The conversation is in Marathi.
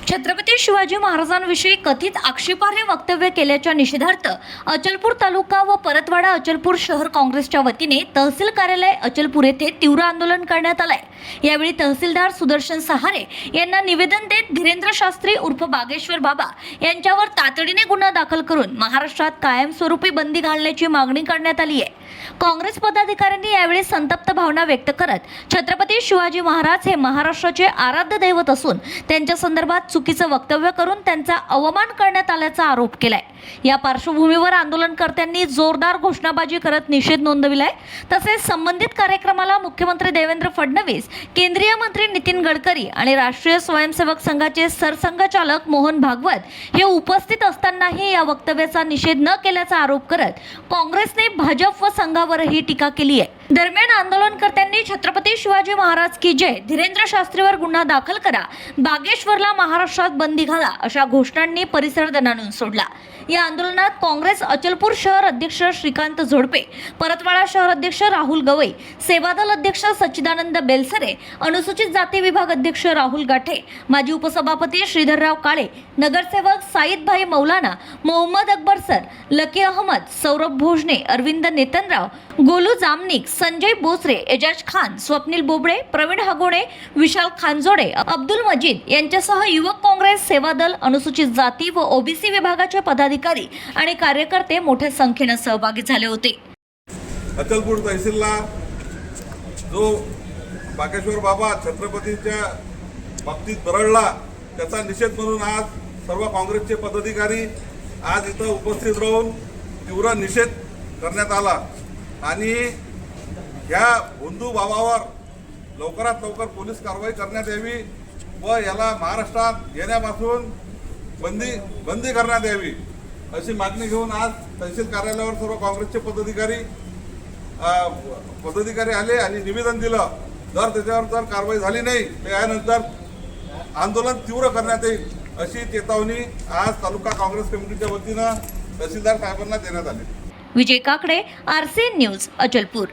छत्रपती शिवाजी महाराजांविषयी कथित आक्षेपार्ह वक्तव्य केल्याच्या निषेधार्थ अचलपूर तालुका व परतवाडा अचलपूर शहर काँग्रेसच्या वतीने तहसील कार्यालय अचलपूर येथे तीव्र आंदोलन करण्यात आले। यावेळी तहसीलदार सुदर्शन सहारे यांना निवेदन देत धीरेंद्र शास्त्री उर्फ बागेश्वर बाबा यांच्यावर तातडीने गुन्हा दाखल करून महाराष्ट्रात कायमस्वरूपी बंदी घालण्याची मागणी करण्यात आली आहे। काँग्रेस पदाधिकाऱ्यांनी यावेळी संतप्त भावना व्यक्त करत छत्रपती शिवाजी महाराज हे महाराष्ट्राचे आराध्य दैवत असून त्यांच्या संदर्भात चुकीचं वक्तव्य करून त्यांचा अवमान करण्यात आल्याचा आरोप केलाय। या पार्श्वभूमीवर आंदोलनकर्त्यांनी जोरदार घोषणाबाजी करत निषेध नोंदविलाय। तसेच संबंधित कार्यक्रमाला मुख्यमंत्री देवेंद्र फडणवीस, केंद्रीय मंत्री नितीन गडकरी आणि राष्ट्रीय स्वयंसेवक संघाचे सरसंघचालक मोहन भागवत हे उपस्थित असतानाही या वक्तव्याचा निषेध न केल्याचा आरोप करत काँग्रेसने भाजप व संघावरही टीका केली आहे। दरम्यान आंदोलनकर्त्यांनी छत्रपती शिवाजी महाराज की जय, धीरेंद्र शास्त्रीवर गुन्हा दाखल करा, बागेश्वरला महाराष्ट्रात बंदी घाला अशा घोषणांनी परिसर दणाणून सोडला। या आंदोलनात काँग्रेस अचलपूर शहर अध्यक्ष श्रीकांत झोडपे, परतवाडा शहर अध्यक्ष राहुल गवई, सेवादल अध्यक्ष सच्चिदानंद बेलसरे, अनुसूचित जाती विभाग अध्यक्ष राहुल गाठे, माजी उपसभापती श्रीधरराव काळे, नगरसेवक साईद भाई मौलाना, मोहम्मद अकबर सर, लकी अहमद, सौरभ भोजने, अरविंद नेतनराव, गोलू जामनिक, संजय बोसरे, एजाज खान, स्वप्नील बोबडे, प्रवीण हागोणे, विशाल खानजोडे, अब्दुल मजीद यांच्यासह युवक काँग्रेस, सेवादल, अनुसूचित जाती व ओबीसी विभागाचे पदाधिकारी आणि कार्यकर्ते मोठ्या संख्येने सहभागी झाले होते। अचलपूर तहसीलला जो बागेश्वर बाबा छत्रपतीच्या बाबतीत बरळला त्याचा निषेध म्हणून आज सर्व काँग्रेसचे पदाधिकारी आज इथं उपस्थित राहून तीव्र निषेध करण्यात आला आणि या बंधू भावावर लवकरात लवकर पोलीस कारवाई करण्यात यावी व याला महाराष्ट्रात येण्यापासून बंदी करण्यात यावी अशी मागणी घेऊन आज तहसील कार्यालयावर सर्व काँग्रेसचे पदाधिकारी आले आणि निवेदन दिलं। त्याच्यावर कारवाई झाली नाही तर यानंतर आंदोलन तीव्र करण्यात येईल अशी चेतावणी आज तालुका काँग्रेस कमिटीच्या वतीनं तहसीलदार साहेबांना देण्यात आली। विजय काकडे, आरसीएन न्यूज, अचलपूर।